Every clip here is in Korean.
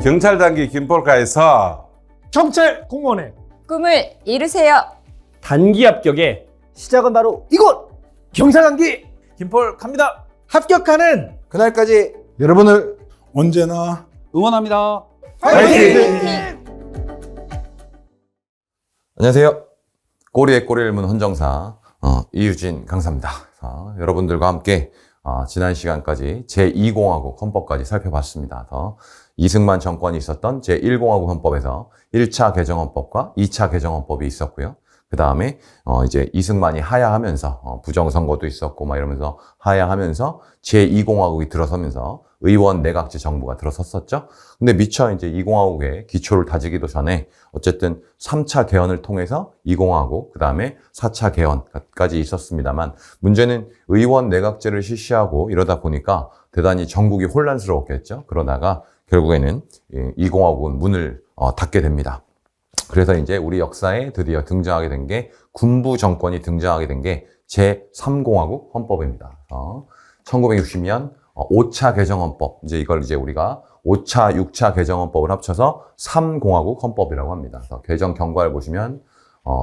경찰 단기 김폴카에서 경찰 공무원의 꿈을 이루세요. 단기 합격의 시작은 바로 이곳 경찰단기 김폴 갑니다. 합격하는 그날까지 여러분을 언제나 응원합니다. 파이팅! 안녕하세요. 꼬리에 꼬리를 문 헌정사 이유진 강사입니다. 여러분들과 함께 지난 시간까지 제2공화국 헌법까지 살펴봤습니다. 이승만 정권이 있었던 제1공화국 헌법에서 1차 개정헌법과 2차 개정헌법이 있었고요. 그 다음에 이제 이승만이 하야하면서 부정선거도 있었고 막 이러면서 하야하면서 제2공화국이 들어서면서 의원 내각제 정부가 들어섰었죠. 근데 미처 이제 2공화국의 기초를 다지기도 전에 어쨌든 3차 개헌을 통해서 2공화국, 그 다음에 4차 개헌까지 있었습니다만 문제는 의원 내각제를 실시하고 이러다 보니까 대단히 전국이 혼란스러웠겠죠. 그러다가 결국에는 2공화국은 문을 닫게 됩니다. 그래서 이제 우리 역사에 드디어 등장하게 된 게 군부 정권이 등장하게 된 게 제3공화국 헌법입니다. 1960년 5차 개정헌법, 이제 이걸 이제 우리가 5차, 6차 개정헌법을 합쳐서 3공화국 헌법이라고 합니다. 그래서 개정 경과를 보시면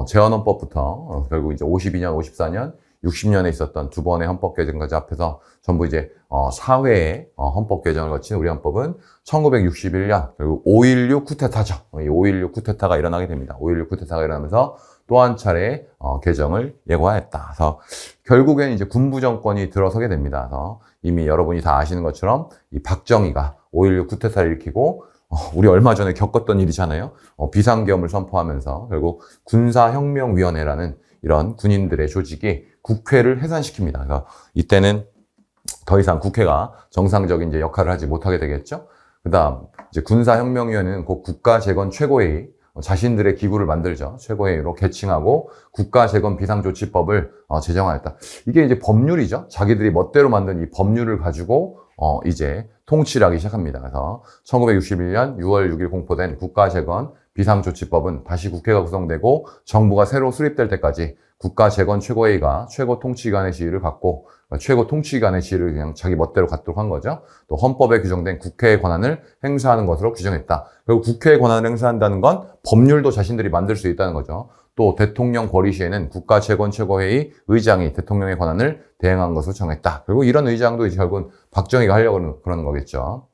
제헌헌법부터 결국 이제 52년, 54년, 60년에 있었던 두 번의 헌법 개정까지 합해서 전부 이제 4회의 헌법 개정을 거친 우리 헌법은 1961년 결국 5.16 쿠데타죠. 이 5.16 쿠데타가 일어나게 됩니다. 5.16 쿠데타가 일어나면서 또 한 차례 개정을 예고하였다. 그래서 결국엔 이제 군부 정권이 들어서게 됩니다. 그래서 이미 여러분이 다 아시는 것처럼 이 박정희가 5.16 쿠데타를 일으키고 우리 얼마 전에 겪었던 일이잖아요. 비상계엄을 선포하면서 결국 군사혁명위원회라는 이런 군인들의 조직이 국회를 해산시킵니다. 그래서 이때는 더 이상 국회가 정상적인 이제 역할을 하지 못하게 되겠죠. 그다음 이제 군사혁명위원회는 곧 국가재건 최고회의, 자신들의 기구를 만들죠. 최고회의로 개칭하고 국가재건 비상조치법을 제정하였다. 이게 이제 법률이죠. 자기들이 멋대로 만든 이 법률을 가지고 이제 통치를 하기 시작합니다. 그래서 1961년 6월 6일 공포된 국가재건 비상조치법은 다시 국회가 구성되고 정부가 새로 수립될 때까지 국가재건 최고회의가 최고 통치기관의 지위를 갖고 최고 통치기관의 지위를 그냥 자기 멋대로 갖도록 한 거죠. 또 헌법에 규정된 국회의 권한을 행사하는 것으로 규정했다. 그리고 국회의 권한을 행사한다는 건 법률도 자신들이 만들 수 있다는 거죠. 또 대통령 권리 시에는 국가재건 최고회의 의장이 대통령의 권한을 대행한 것으로 정했다. 그리고 이런 의장도 이제 결국은 박정희가 하려고 그러는 거겠죠.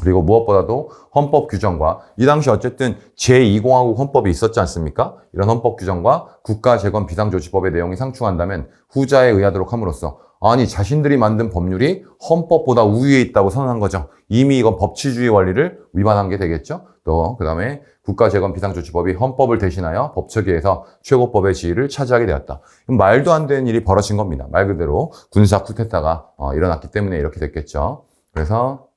그리고 무엇보다도 헌법 규정과 이 당시 어쨌든 제2공화국 헌법이 있었지 않습니까? 이런 헌법 규정과 국가재건 비상조치법의 내용이 상충한다면 후자에 의하도록 함으로써 아니 자신들이 만든 법률이 헌법보다 우위에 있다고 선언한 거죠. 이미 이건 법치주의 원리를 위반한 게 되겠죠. 또 그다음에 국가재건 비상조치법이 헌법을 대신하여 법처리에서 최고법의 지위를 차지하게 되었다. 말도 안 되는 일이 벌어진 겁니다. 말 그대로 군사 쿠데타가 일어났기 때문에 이렇게 됐겠죠. 그래서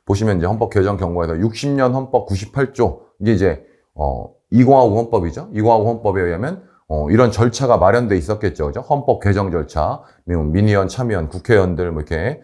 보시면 이제 헌법 개정 경고에서 60년 헌법 98조 이게 이제 2공화국 헌법이죠. 2공화국 헌법에 의하면 이런 절차가 마련돼 있었겠죠. 그죠? 헌법 개정 절차, 민의원, 참의원, 국회의원들 뭐 이렇게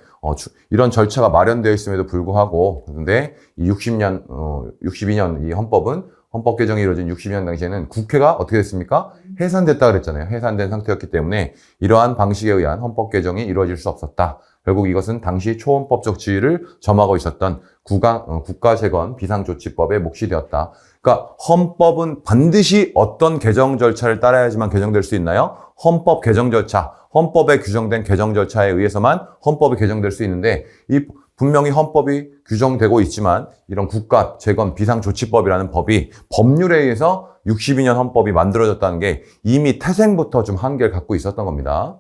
이런 절차가 마련되어 있음에도 불구하고 근데 이 62년 이 헌법은 헌법 개정이 이루어진 60년 당시에는 국회가 어떻게 됐습니까? 해산됐다 그랬잖아요. 해산된 상태였기 때문에 이러한 방식에 의한 헌법 개정이 이루어질 수 없었다. 결국 이것은 당시 초헌법적 지위를 점하고 있었던 국가재건 비상조치법의 몫이 되었다. 그러니까 헌법은 반드시 어떤 개정 절차를 따라야지만 개정될 수 있나요? 헌법 개정 절차, 헌법에 규정된 개정 절차에 의해서만 헌법이 개정될 수 있는데 분명히 헌법이 규정되고 있지만 이런 국가재건 비상조치법이라는 법이 법률에 의해서 62년 헌법이 만들어졌다는 게 이미 태생부터 좀 한계를 갖고 있었던 겁니다.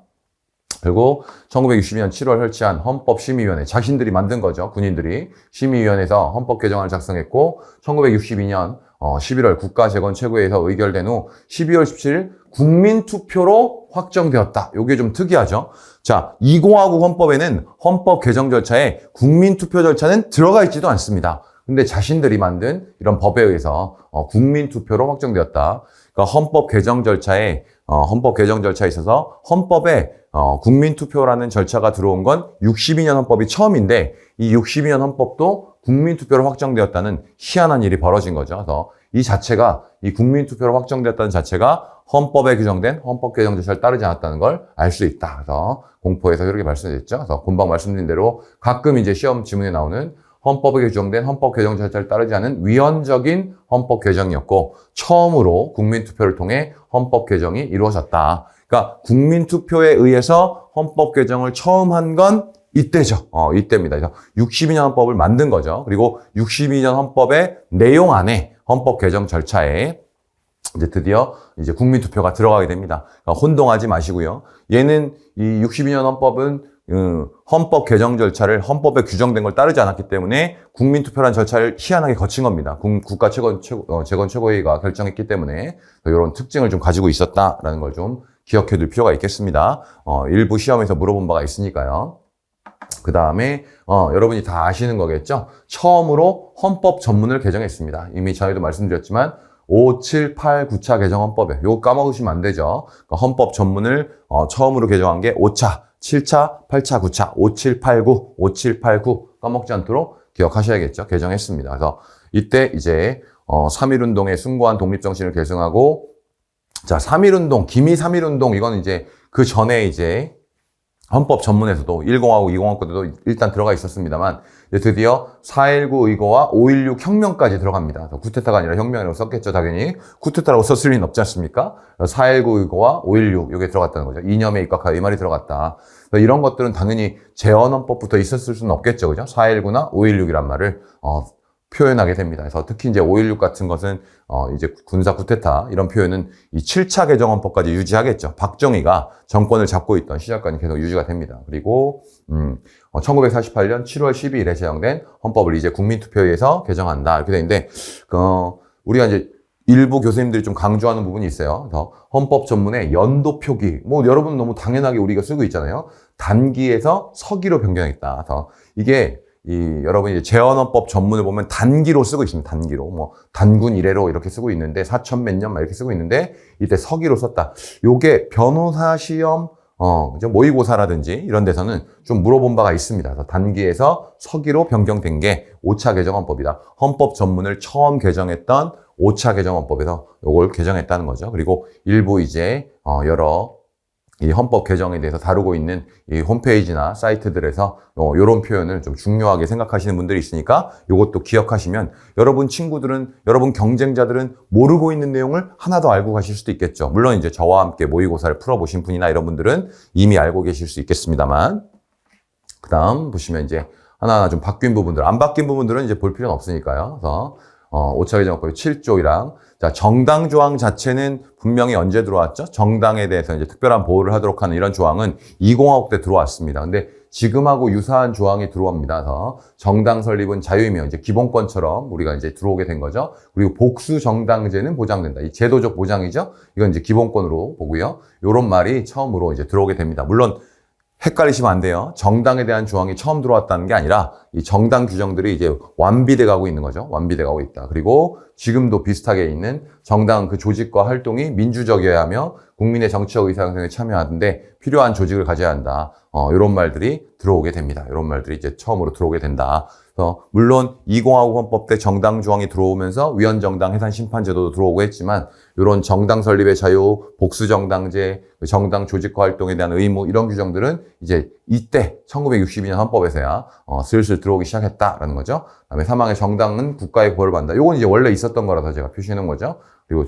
그리고 1960년 7월 설치한 헌법심의위원회, 자신들이 만든 거죠. 군인들이 심의위원회에서 헌법 개정안을 작성했고 1962년 11월 국가재건 최고회의에서 의결된 후 12월 17일 국민투표로 확정되었다. 이게 좀 특이하죠. 자, 2공화국 헌법에는 헌법 개정 절차에 국민투표 절차는 들어가 있지도 않습니다. 근데 자신들이 만든 이런 법에 의해서 국민투표로 확정되었다. 그러니까 헌법 개정 절차에 있어서 헌법에 국민투표라는 절차가 들어온 건 62년 헌법이 처음인데 이 62년 헌법도 국민투표로 확정되었다는 희한한 일이 벌어진 거죠. 그래서 이 자체가 이 국민투표로 확정되었다는 자체가 헌법에 규정된 헌법 개정 절차를 따르지 않았다는 걸 알 수 있다. 그래서 공포에서 이렇게 말씀드렸죠. 그래서 금방 말씀드린 대로 가끔 이제 시험 지문에 나오는 헌법에 규정된 헌법 개정 절차를 따르지 않은 위헌적인 헌법 개정이었고 처음으로 국민투표를 통해 헌법 개정이 이루어졌다. 그러니까 국민투표에 의해서 헌법 개정을 처음 한 건 이때죠. 이때입니다. 그래서 62년 헌법을 만든 거죠. 그리고 62년 헌법의 내용 안에 헌법 개정 절차에 이제 드디어 이제 국민투표가 들어가게 됩니다. 그러니까 혼동하지 마시고요. 얘는 이 62년 헌법은 헌법 개정 절차를 헌법에 규정된 걸 따르지 않았기 때문에 국민투표란 절차를 희한하게 거친 겁니다. 국가 재건 최고회의가 결정했기 때문에 이런 특징을 좀 가지고 있었다라는 걸 좀 기억해 둘 필요가 있겠습니다. 일부 시험에서 물어본 바가 있으니까요. 그 다음에 여러분이 다 아시는 거겠죠? 처음으로 헌법 전문을 개정했습니다. 이미 전에도 말씀드렸지만 5, 7, 8, 9차 개정 헌법에 요거 까먹으시면 안 되죠. 그러니까 헌법 전문을 처음으로 개정한 게 5차, 7차, 8차, 9차, 5, 7, 8, 9, 5, 7, 8, 9 까먹지 않도록 기억하셔야겠죠. 개정했습니다. 그래서 이때 이제 3.1운동의 숭고한 독립정신을 계승하고 자, 3.1운동, 기미 3.1운동 이건 이제 그 전에 이제 헌법 전문에서도 10하고 20하고 때도 일단 들어가 있었습니다만 드디어 4.19 의거와 5.16 혁명까지 들어갑니다. 쿠데타가 아니라 혁명이라고 썼겠죠, 당연히. 쿠데타라고 썼을 리는 없지 않습니까? 4.19 의거와 5.16 이게 들어갔다는 거죠. 이념에 입각하여 이 말이 들어갔다. 이런 것들은 당연히 재헌헌법부터 있었을 수는 없겠죠, 그죠? 4.19나 5.16이란 말을 표현하게 됩니다. 그래서 특히 이제 5.16 같은 것은 이제 군사 쿠데타 이런 표현은 이 7차 개정헌법까지 유지하겠죠. 박정희가 정권을 잡고 있던 시절까지 계속 유지가 됩니다. 그리고 1948년 7월 12일에 제정된 헌법을 이제 국민투표에서 개정한다 이렇게 되는데 우리가 이제 일부 교수님들이 좀 강조하는 부분이 있어요. 그래서 헌법 전문의 연도 표기 뭐 여러분 너무 당연하게 우리가 쓰고 있잖아요. 단기에서 서기로 변경했다. 그래서 이게 여러분이 이제 재헌헌법 전문을 보면 단기로 쓰고 있습니다. 단기로. 뭐, 단군 이래로 이렇게 쓰고 있는데, 4천 몇 년 막 이렇게 쓰고 있는데, 이때 서기로 썼다. 요게 변호사 시험, 모의고사라든지 이런 데서는 좀 물어본 바가 있습니다. 그래서 단기에서 서기로 변경된 게 5차 개정헌법이다. 헌법 전문을 처음 개정했던 5차 개정헌법에서 요걸 개정했다는 거죠. 그리고 일부 이제, 여러 이 헌법 개정에 대해서 다루고 있는 이 홈페이지나 사이트들에서 이런 표현을 좀 중요하게 생각하시는 분들이 있으니까 이것도 기억하시면 여러분 친구들은, 여러분 경쟁자들은 모르고 있는 내용을 하나 더 알고 가실 수도 있겠죠. 물론 이제 저와 함께 모의고사를 풀어보신 분이나 이런 분들은 이미 알고 계실 수 있겠습니다만 그 다음 보시면 이제 하나하나 좀 바뀐 부분들, 안 바뀐 부분들은 이제 볼 필요는 없으니까요. 그래서 5차 개정헌법 7조이랑 자, 정당 조항 자체는 분명히 언제 들어왔죠? 정당에 대해서 이제 특별한 보호를 하도록 하는 이런 조항은 2005학 때 들어왔습니다. 근데 지금하고 유사한 조항이 들어옵니다. 그래서 정당 설립은 자유이며 이제 기본권처럼 우리가 이제 들어오게 된 거죠. 그리고 복수 정당제는 보장된다. 이 제도적 보장이죠. 이건 이제 기본권으로 보고요. 이런 말이 처음으로 이제 들어오게 됩니다. 물론 헷갈리시면 안 돼요. 정당에 대한 조항이 처음 들어왔다는 게 아니라 이 정당 규정들이 이제 완비돼 가고 있는 거죠. 완비돼 가고 있다. 그리고 지금도 비슷하게 있는 정당 그 조직과 활동이 민주적이어야 하며 국민의 정치적 의사결정에 참여하는데 필요한 조직을 가져야 한다. 이런 말들이 들어오게 됩니다. 이런 말들이 이제 처음으로 들어오게 된다. 그래서 물론 20하고 헌법 때 정당 조항이 들어오면서 위헌정당 해산심판제도도 들어오고 했지만 이런 정당 설립의 자유, 복수정당제, 정당 조직과 활동에 대한 의무 이런 규정들은 이제 이때 1962년 헌법에서야 슬슬 들어오기 시작했다라는 거죠. 그다음에 사망의 정당은 국가의 보호를 받는다. 이건 이제 원래 있었던 거라서 제가 표시해 놓은 거죠. 그리고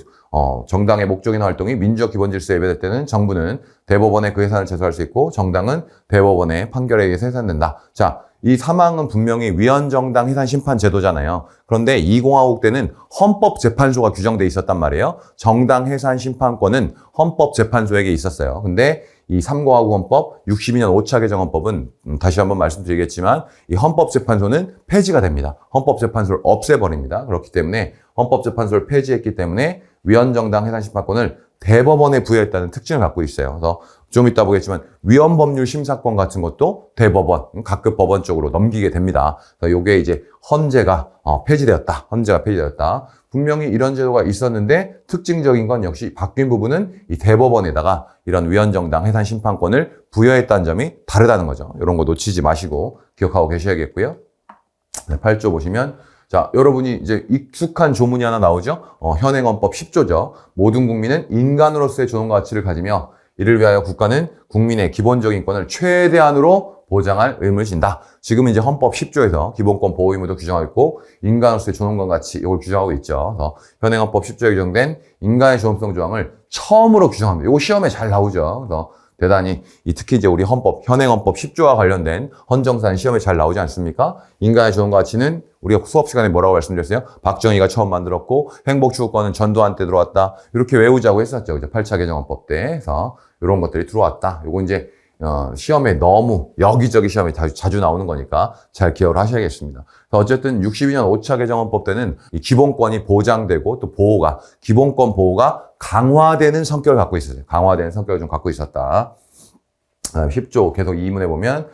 정당의 목적이나 활동이 민주적 기본 질서에 위배될 때는 정부는 대법원에 그 해산을 제소할 수 있고 정당은 대법원의 판결에 의해서 해산된다. 자, 이 사망은 분명히 위헌정당 해산심판 제도잖아요. 그런데 20하국 때는 헌법재판소가 규정돼 있었단 말이에요. 정당 해산심판권은 헌법재판소에게 있었어요. 근데 이 3공화국 헌법, 62년 5차 개정헌법은 다시 한번 말씀드리겠지만 이 헌법재판소는 폐지가 됩니다. 헌법재판소를 없애버립니다. 그렇기 때문에 헌법재판소를 폐지했기 때문에 위헌정당 해산심판권을 대법원에 부여했다는 특징을 갖고 있어요. 그래서 좀 이따 보겠지만 위헌법률 심사권 같은 것도 대법원, 각급 법원 쪽으로 넘기게 됩니다. 그래서 이게 이제 헌재가 폐지되었다. 헌재가 폐지되었다. 분명히 이런 제도가 있었는데 특징적인 건 역시 바뀐 부분은 이 대법원에다가 이런 위헌정당 해산심판권을 부여했다는 점이 다르다는 거죠. 이런 거 놓치지 마시고 기억하고 계셔야겠고요. 네, 8조 보시면 자, 여러분이 이제 익숙한 조문이 하나 나오죠. 현행헌법 10조죠. 모든 국민은 인간으로서의 존엄과 가치를 가지며 이를 위하여 국가는 국민의 기본적인 권을 최대한으로 보장할 의무를 진다. 지금은 이제 헌법 10조에서 기본권 보호 의무도 규정하고 있고 인간으로서의 존엄과 가치 이걸 규정하고 있죠. 그래서 현행헌법 10조에 규정된 인간의 존엄성 조항을 처음으로 규정합니다. 이거 시험에 잘 나오죠. 그래서 대단히 특히 이제 우리 헌법 현행헌법 10조와 관련된 헌정사는 시험에 잘 나오지 않습니까? 인간의 존엄과 가치는 우리가 수업 시간에 뭐라고 말씀드렸어요? 박정희가 처음 만들었고 행복추구권은 전두환 때 들어왔다. 이렇게 외우자고 했었죠. 그죠? 8차 개정헌법 때에서 이런 것들이 들어왔다. 요거 이제 시험에 너무 여기저기 시험에 자주 나오는 거니까 잘 기억을 하셔야겠습니다. 어쨌든 62년 5차 개정헌법 때는 이 기본권이 보장되고 또 기본권 보호가 강화되는 성격을 갖고 있었어요. 강화되는 성격을 좀 갖고 있었다. 10조 계속 이문에 보면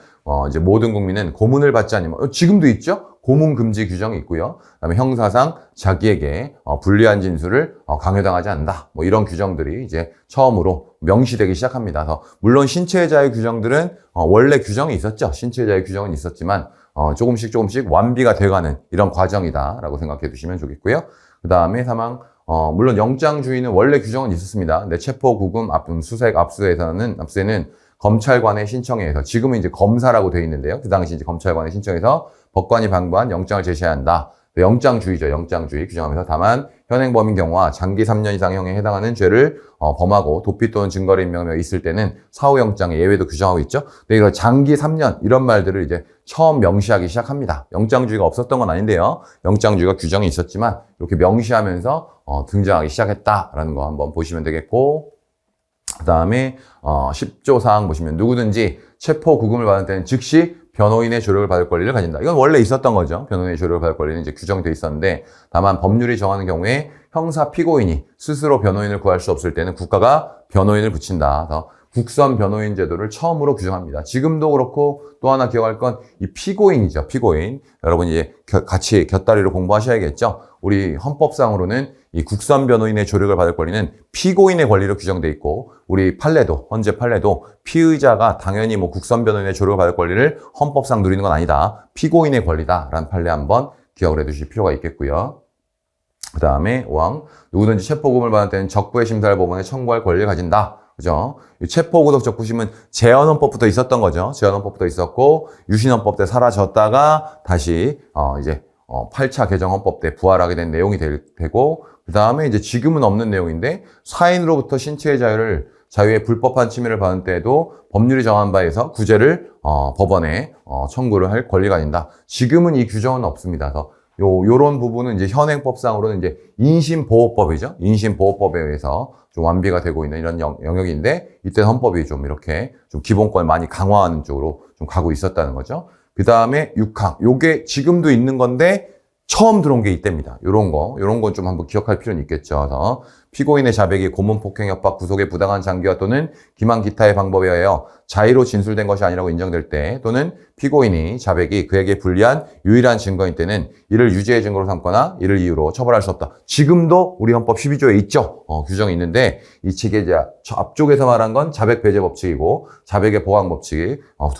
이제 모든 국민은 고문을 받지 않으면 지금도 있죠. 고문 금지 규정이 있고요. 그다음에 형사상 자기에게 불리한 진술을 강요당하지 않는다. 뭐 이런 규정들이 이제 처음으로 명시되기 시작합니다. 그래서 물론 신체의 자유 규정들은 원래 규정이 있었죠. 신체의 자유 규정은 있었지만 조금씩 완비가 돼가는 이런 과정이다라고 생각해 두시면 좋겠고요. 그다음에 물론 영장주의는 원래 규정은 있었습니다. 근데 체포, 구금, 수색, 압수에는 검찰관의 신청에 의해서 지금은 이제 검사라고 되어 있는데요. 그 당시 이제 검찰관의 신청에서 법관이 방부한 영장을 제시해야 한다. 영장주의죠. 영장주의 규정하면서 다만 현행범인 경우와 장기 3년 이상형에 해당하는 죄를 범하고 도피 또는 증거를 인명하며 있을 때는 사후영장의 예외도 규정하고 있죠. 근데 이거 장기 3년 이런 말들을 이제 처음 명시하기 시작합니다. 영장주의가 없었던 건 아닌데요. 영장주의가 규정이 있었지만 이렇게 명시하면서 등장하기 시작했다라는 거 한번 보시면 되겠고 그 다음에 10조 사항 보시면 누구든지 체포 구금을 받을 때는 즉시 변호인의 조력을 받을 권리를 가진다. 이건 원래 있었던 거죠. 변호인의 조력을 받을 권리는 이제 규정되어 있었는데 다만 법률이 정하는 경우에 형사 피고인이 스스로 변호인을 구할 수 없을 때는 국가가 변호인을 붙인다. 그래서 국선 변호인 제도를 처음으로 규정합니다. 지금도 그렇고 또 하나 기억할 건 이 피고인이죠. 피고인. 여러분 이제 같이 곁다리로 공부하셔야겠죠. 우리 헌법상으로는 이 국선 변호인의 조력을 받을 권리는 피고인의 권리로 규정돼 있고 우리 헌재 판례도 피의자가 당연히 국선 변호인의 조력을 받을 권리를 헌법상 누리는 건 아니다. 피고인의 권리다라는 판례 한번 기억을 해두실 필요가 있겠고요. 그 다음에 5항 누구든지 체포구금을 받을 때는 적부의 심사를 법원에 청구할 권리를 가진다. 그죠? 체포구속 적부심은 재헌헌법부터 있었던 거죠. 재헌헌법부터 있었고 유신헌법 때 사라졌다가 다시 이제 8차 개정헌법 때 부활하게 된 내용이 되고 그 다음에 이제 지금은 없는 내용인데 사인으로부터 신체의 자유의 불법한 침해를 받은 때에도 법률이 정한 바에서 구제를 법원에 청구를 할 권리가 있다. 지금은 이 규정은 없습니다. 그래서 요런 부분은 이제 현행법상으로는 이제 인신보호법이죠. 인신보호법에 의해서 좀 완비가 되고 있는 이런 영역인데 이때 헌법이 좀 이렇게 좀 기본권을 많이 강화하는 쪽으로 좀 가고 있었다는 거죠. 그 다음에 6항. 요게 지금도 있는 건데 처음 들어온 게 이때입니다. 요런 건 좀 한번 기억할 필요는 있겠죠. 그래서 피고인의 자백이 고문, 폭행, 협박, 구속의 부당한 장기화 또는 기만 기타의 방법에 의하여 자의로 진술된 것이 아니라고 인정될 때 또는 피고인이 자백이 그에게 불리한 유일한 증거인 때는 이를 유죄의 증거로 삼거나 이를 이유로 처벌할 수 없다. 지금도 우리 헌법 12조에 있죠. 규정이 있는데 이 책에 이제 앞쪽에서 말한 건 자백 배제 법칙이고 자백의 보강 법칙이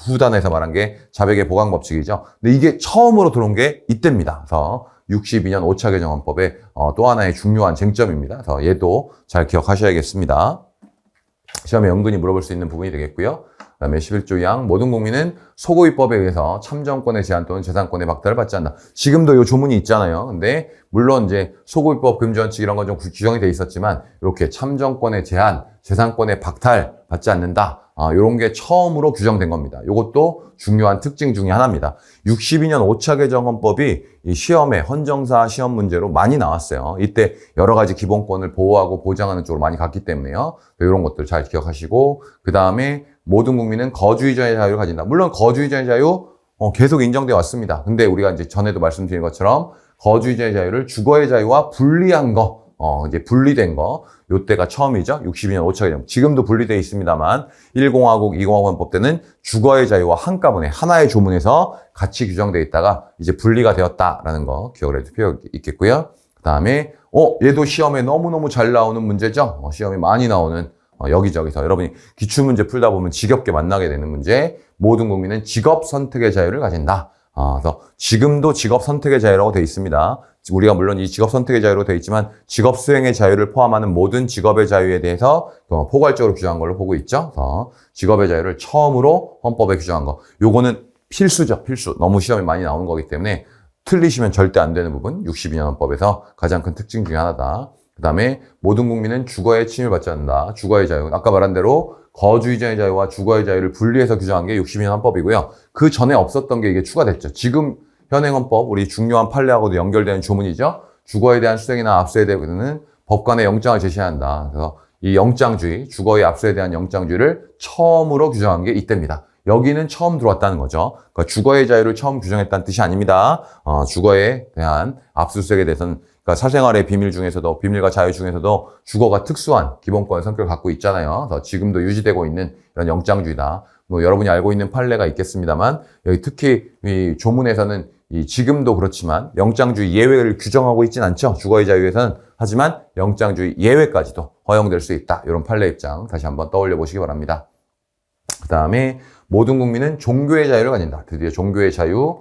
후단에서 말한 게 자백의 보강 법칙이죠. 근데 이게 처음으로 들어온 게 이때입니다. 그래서 62년 5차 개정헌법의 또 하나의 중요한 쟁점입니다. 그래서 얘도 잘 기억하셔야겠습니다. 시험에 은근히 물어볼 수 있는 부분이 되겠고요. 그 다음에 11조 2항 모든 국민은 소고입법에 의해서 참정권의 제한 또는 재산권의 박탈을 받지 않는다. 지금도 이 조문이 있잖아요. 근데 물론 이제 소고입법 금지원칙 이런 건 좀 규정이 돼 있었지만 이렇게 참정권의 제한, 재산권의 박탈 받지 않는다. 이런 게 처음으로 규정된 겁니다. 이것도 중요한 특징 중에 하나입니다. 62년 5차 개정헌법이 이 시험에 헌정사 시험 문제로 많이 나왔어요. 이때 여러 가지 기본권을 보호하고 보장하는 쪽으로 많이 갔기 때문에요. 이런 것들 잘 기억하시고 그 다음에 모든 국민은 거주의자의 자유를 가진다. 물론 거주의자의 자유 계속 인정되어 왔습니다. 근데 우리가 이제 전에도 말씀드린 것처럼 거주의자의 자유를 주거의 자유와 분리한 거, 이제 분리된 거, 요때가 처음이죠. 62년 5차 개정. 지금도 분리되어 있습니다만 1공화국, 2공화국 헌법 때는 주거의 자유와 한꺼번에 하나의 조문에서 같이 규정되어 있다가 이제 분리가 되었다라는 거 기억을 해둘 필요가 있겠고요. 그 다음에 얘도 시험에 너무너무 잘 나오는 문제죠. 시험에 많이 나오는 여기저기서 여러분이 기출문제 풀다 보면 지겹게 만나게 되는 문제. 모든 국민은 직업 선택의 자유를 가진다. 그래서 지금도 직업 선택의 자유라고 되어 있습니다. 우리가 물론 이 직업 선택의 자유로 되어 있지만 직업 수행의 자유를 포함하는 모든 직업의 자유에 대해서 포괄적으로 규정한 걸로 보고 있죠. 그래서 직업의 자유를 처음으로 헌법에 규정한 거. 요거는 필수죠. 필수. 너무 시험에 많이 나오는 거기 때문에 틀리시면 절대 안 되는 부분. 62년 헌법에서 가장 큰 특징 중에 하나다. 그 다음에 모든 국민은 주거에 침해받지 않는다. 주거의 자유. 아까 말한 대로 거주 이전의 자유와 주거의 자유를 분리해서 규정한 게 62년 헌법이고요. 그 전에 없었던 게 이게 추가됐죠. 지금 현행 헌법, 우리 중요한 판례하고도 연결되는 조문이죠. 주거에 대한 수행이나 압수에 대해서는 법관의 영장을 제시한다. 그래서 이 영장주의, 주거의 압수에 대한 영장주의를 처음으로 규정한 게 이때입니다. 여기는 처음 들어왔다는 거죠. 그러니까 주거의 자유를 처음 규정했다는 뜻이 아닙니다. 주거에 대한 압수수색에 대해서는 그러니까 사생활의 비밀 중에서도 비밀과 자유 중에서도 주거가 특수한 기본권의 성격을 갖고 있잖아요. 그래서 지금도 유지되고 있는 이런 영장주의다. 뭐 여러분이 알고 있는 판례가 있겠습니다만 여기 특히 이 조문에서는 이 지금도 그렇지만 영장주의 예외를 규정하고 있진 않죠. 주거의 자유에서는. 하지만 영장주의 예외까지도 허용될 수 있다. 이런 판례 입장 다시 한번 떠올려 보시기 바랍니다. 그 다음에 모든 국민은 종교의 자유를 가진다. 드디어 종교의 자유.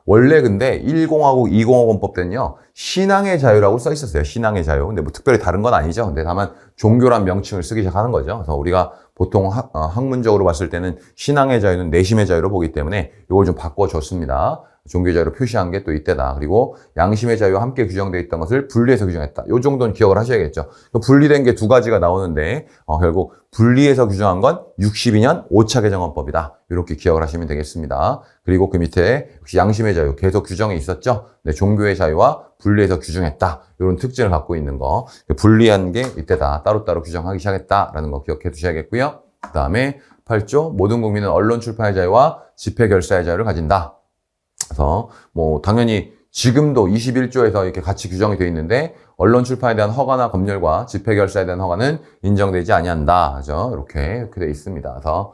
원래 근데 10하고 20호 헌법 때는요, 신앙의 자유라고 써 있었어요. 신앙의 자유. 근데 뭐 특별히 다른 건 아니죠. 근데 다만 종교란 명칭을 쓰기 시작하는 거죠. 그래서 우리가 보통 학문적으로 봤을 때는 신앙의 자유는 내심의 자유로 보기 때문에 이걸 좀 바꿔줬습니다. 종교의 자유로 표시한 게 또 이때다. 그리고 양심의 자유와 함께 규정되어 있던 것을 분리해서 규정했다. 요 정도는 기억을 하셔야겠죠. 분리된 게 두 가지가 나오는데 결국 분리해서 규정한 건 62년 5차 개정헌법이다. 이렇게 기억을 하시면 되겠습니다. 그리고 그 밑에 역시 양심의 자유 계속 규정이 있었죠. 네, 종교의 자유와 분리해서 규정했다. 이런 특징을 갖고 있는 거. 분리한 게 이때다. 따로따로 규정하기 시작했다라는 거 기억해 두셔야겠고요. 그 다음에 8조 모든 국민은 언론 출판의 자유와 집회 결사의 자유를 가진다. 그래서 뭐 당연히 지금도 21조에서 이렇게 같이 규정이 되어 있는데 언론 출판에 대한 허가나 검열과 집회 결사에 대한 허가는 인정되지 아니한다. 그죠? 이렇게 되어 있습니다. 그래서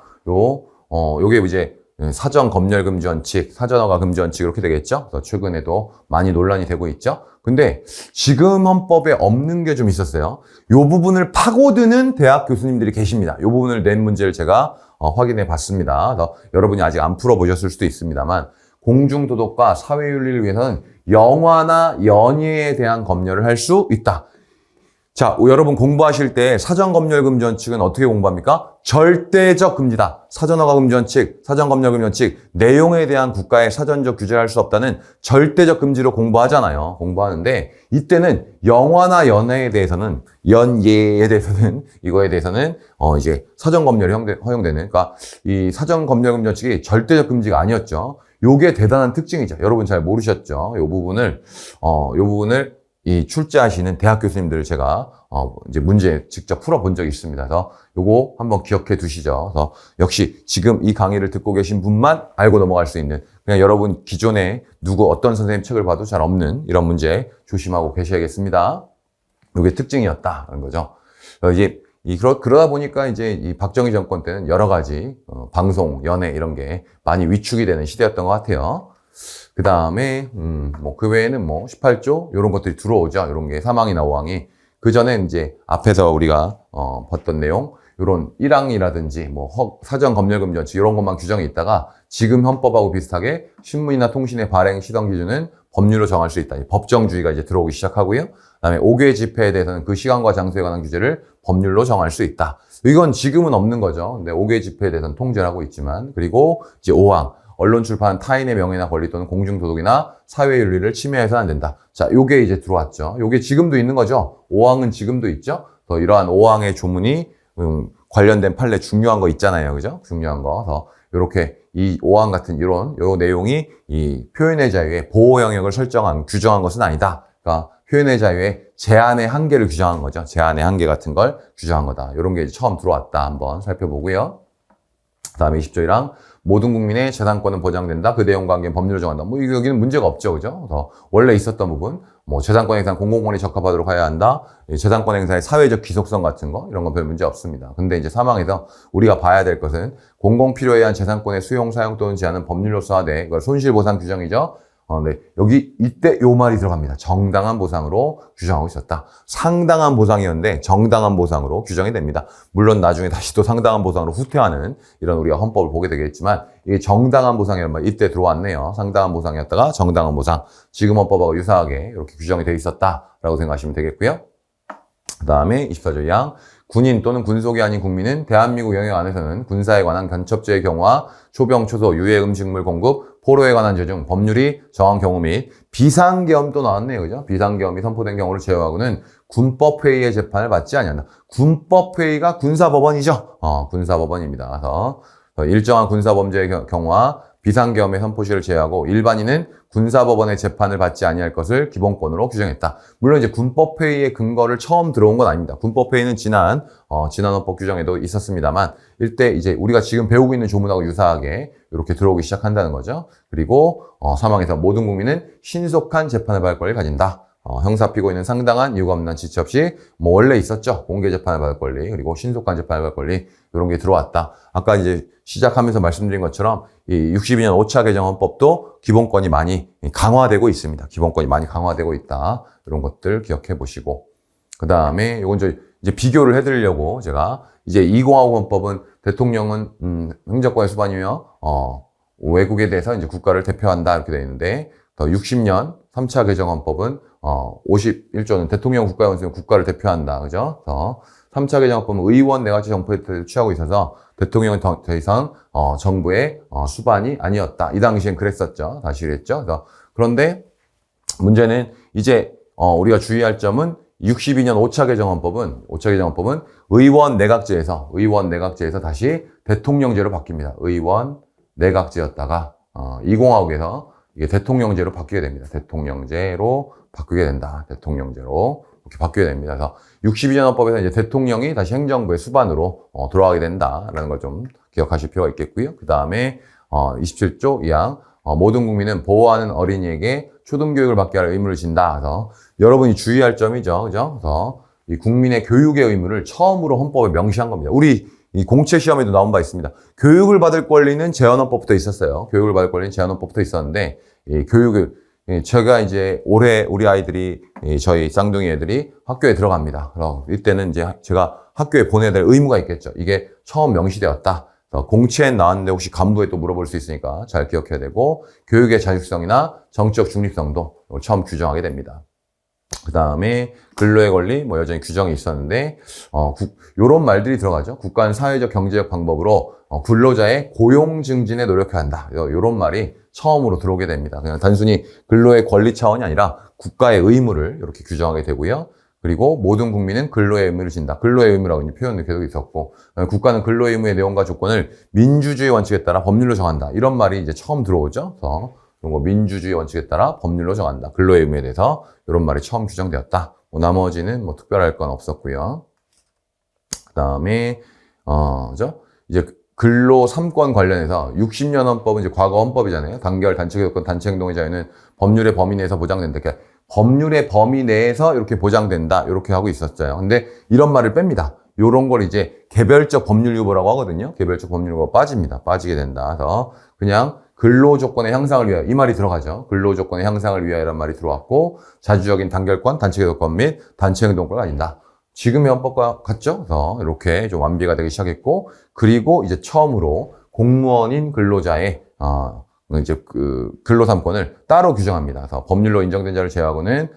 요게 이제 사전 검열 금지 원칙, 사전 허가 금지 원칙 이렇게 되겠죠? 그래서 최근에도 많이 논란이 되고 있죠? 근데 지금 헌법에 없는 게 좀 있었어요. 요 부분을 파고드는 대학 교수님들이 계십니다. 요 부분을 낸 문제를 제가 확인해 봤습니다. 그래서 여러분이 아직 안 풀어보셨을 수도 있습니다만 공중도덕과 사회윤리를 위해서는 영화나 연예에 대한 검열을 할 수 있다. 자, 여러분 공부하실 때 사전검열 금지 원칙은 어떻게 공부합니까? 절대적 금지다. 사전허가 금지 원칙, 사전검열 금지 원칙, 내용에 대한 국가의 사전적 규제를 할 수 없다는 절대적 금지로 공부하잖아요. 공부하는데 이때는 영화나 연예에 대해서는 이거에 대해서는 이제 사전검열이 허용되는, 그러니까 이 사전검열 금지 원칙이 절대적 금지가 아니었죠. 요게 대단한 특징이죠. 여러분 잘 모르셨죠? 요 부분을 이 출제하시는 대학 교수님들을 제가 이제 문제 직접 풀어본 적이 있습니다. 그래서 요거 한번 기억해 두시죠. 그래서 역시 지금 이 강의를 듣고 계신 분만 알고 넘어갈 수 있는, 그냥 여러분 기존에 어떤 선생님 책을 봐도 잘 없는 이런 문제 조심하고 계셔야겠습니다. 요게 특징이었다는 거죠. 이제 그러다 보니까 이제 이 박정희 정권 때는 여러 가지 방송, 연예 이런 게 많이 위축이 되는 시대였던 것 같아요. 그 다음에 그 외에는 18조 이런 것들이 들어오죠. 이런 게 3항이나 5항이. 그 전에 이제 앞에서 우리가 봤던 내용, 이런 1항이라든지 사전 검열 금지 원칙 이런 것만 규정이 있다가 지금 헌법하고 비슷하게 신문이나 통신의 발행 시정 기준은 법률로 정할 수 있다. 법정주의가 이제 들어오기 시작하고요. 그다음에 5개 집회에 대해서는 그 시간과 장소에 관한 규제를 법률로 정할 수 있다. 이건 지금은 없는 거죠. 근데 5개 집회에 대해서는 통제를 하고 있지만, 그리고 이제 5항. 언론 출판 타인의 명예나 권리 또는 공중도덕이나 사회윤리를 침해해서는 안 된다. 자, 요게 이제 들어왔죠. 요게 지금도 있는 거죠. 5항은 지금도 있죠. 더 이러한 5항의 조문이 관련된 판례 중요한 거 있잖아요. 그죠? 중요한 거. 그래서 요렇게 이 5항 같은 요 내용이 이 표현의 자유의 보호 영역을 규정한 것은 아니다. 그러니까 표현의 자유의 제한의 한계를 규정한 거죠. 제한의 한계 같은 걸 규정한 거다. 요런 게 이제 처음 들어왔다. 한번 살펴보고요. 그 다음에 20조 1항. 모든 국민의 재산권은 보장된다. 그 내용과 관계는 법률로 정한다. 여기는 문제가 없죠. 그죠? 그래서 원래 있었던 부분, 재산권 행사는 공공권에 적합하도록 해야 한다. 재산권 행사의 사회적 귀속성 같은 거, 이런 건 별 문제 없습니다. 근데 이제 3항에서 우리가 봐야 될 것은 공공 필요에 의한 재산권의 수용, 사용 또는 제한은 법률로서 하되, 이걸 손실보상 규정이죠. 네. 여기 이때 요 말이 들어갑니다. 정당한 보상으로 규정하고 있었다. 상당한 보상이었는데 정당한 보상으로 규정이 됩니다. 물론 나중에 다시 또 상당한 보상으로 후퇴하는 이런 우리가 헌법을 보게 되겠지만 이게 정당한 보상이란 말 이때 들어왔네요. 상당한 보상이었다가 정당한 보상. 지금 헌법하고 유사하게 이렇게 규정이 되어 있었다라고 생각하시면 되겠고요. 그 다음에 24조 2항 군인 또는 군속이 아닌 국민은 대한민국 영역 안에서는 군사에 관한 간첩죄의 경우와 초병, 초소, 유해 음식물 공급, 포로에 관한 죄 중 법률이 정한 경우 및 비상계엄 또 나왔네요. 그죠? 비상계엄이 선포된 경우를 제외하고는 군법회의의 재판을 받지 아니한다. 군법회의가 군사법원이죠. 군사법원입니다. 그래서 일정한 군사범죄의 경우와 비상계엄의 선포시를 제외하고 일반인은 군사법원의 재판을 받지 아니할 것을 기본권으로 규정했다. 물론 이제 군법회의의 근거를 처음 들어온 건 아닙니다. 군법회의는 지난 헌법 규정에도 있었습니다만 이때 이제 우리가 지금 배우고 있는 조문하고 유사하게 이렇게 들어오기 시작한다는 거죠. 그리고 사망에서 모든 국민은 신속한 재판을 받을 권리를 가진다. 형사 피고인은 상당한 이유가 없는 지체 없이 원래 있었죠. 공개 재판을 받을 권리 그리고 신속한 재판을 받을 권리 이런 게 들어왔다. 아까 이제 시작하면서 말씀드린 것처럼 이 62년 5차 개정 헌법도 기본권이 많이 강화되고 있습니다. 기본권이 많이 강화되고 있다. 이런 것들 기억해 보시고 그 다음에 이건 이제 비교를 해드리려고 제가 이제 2050 헌법은 대통령은 행정권의 수반이며 외국에 대해서 이제 국가를 대표한다 이렇게 되어 있는데 더 60년 3차 개정 헌법은 51조는 대통령 국가원수는 국가를 대표한다. 그죠? 3차 개정 헌법은 의원 내각제 정포를 취하고 있어서 대통령은 더 이상 정부의 수반이 아니었다. 이 당시엔 그랬었죠. 다시 그랬죠. 그런데 문제는 이제 우리가 주의할 점은 62년 5차 개정 헌법은 의원 내각제에서 다시 대통령제로 바뀝니다. 의원 내각제였다가 2050에서 이게 대통령제로 바뀌게 됩니다. 대통령제로 바뀌게 된다. 대통령제로 이렇게 바뀌게 됩니다. 그래서 62년 헌법에서 이제 대통령이 다시 행정부의 수반으로 돌아가게 된다라는 걸 좀 기억하실 필요가 있겠고요. 그 다음에 27조 2항 모든 국민은 보호하는 어린이에게 초등교육을 받게 할 의무를 진다. 그래서 여러분이 주의할 점이죠. 그죠? 그래서 이 국민의 교육의 의무를 처음으로 헌법에 명시한 겁니다. 우리 이 공채 시험에도 나온 바 있습니다. 교육을 받을 권리는 제헌헌법부터 있었어요. 교육을 받을 권리는 제헌헌법부터 있었는데 이 교육을 제가 이제 올해 우리 아이들이 저희 쌍둥이 애들이 학교에 들어갑니다. 그럼 이때는 이제 제가 학교에 보내야 될 의무가 있겠죠. 이게 처음 명시되었다. 공채에 나왔는데 혹시 간부에 또 물어볼 수 있으니까 잘 기억해야 되고 교육의 자율성이나 정치적 중립성도 처음 규정하게 됩니다. 그 다음에 근로의 권리 여전히 규정이 있었는데 요런 말들이 들어가죠. 국가는 사회적 경제적 방법으로 근로자의 고용 증진에 노력해야 한다. 요런 말이 처음으로 들어오게 됩니다. 그냥 단순히 근로의 권리 차원이 아니라 국가의 의무를 이렇게 규정하게 되고요. 그리고 모든 국민은 근로의 의무를 진다. 근로의 의무라고 표현이 계속 있었고 국가는 근로의 의무의 내용과 조건을 민주주의 원칙에 따라 법률로 정한다. 이런 말이 이제 처음 들어오죠. 그래서 이런 거 민주주의 원칙에 따라 법률로 정한다. 근로의 의무에 대해서 이런 말이 처음 규정되었다. 나머지는 특별할 건 없었고요. 그 다음에 이제 근로 3권 관련해서 60년 헌법은 이제 과거 헌법이잖아요. 단결, 단체 교섭권, 단체 행동의 자유는 법률의 범위 내에서 보장된다. 그러니까 법률의 범위 내에서 이렇게 보장된다. 이렇게 하고 있었어요. 근데 이런 말을 뺍니다. 요런 걸 이제 개별적 법률 유보라고 하거든요. 개별적 법률 유보가 빠집니다. 빠지게 된다. 그래서 그냥 근로 조건의 향상을 위하여 이 말이 들어가죠. 근로 조건의 향상을 위하여라는 말이 들어왔고 자주적인 단결권, 단체 교섭권 및 단체 행동권을 가진다. 지금의 헌법과 같죠? 그래서 이렇게 좀 완비가 되기 시작했고 그리고 이제 처음으로 공무원인 근로자의 이제 그 근로 3권을 따로 규정합니다. 그래서 법률로 인정된 자를 제외하고는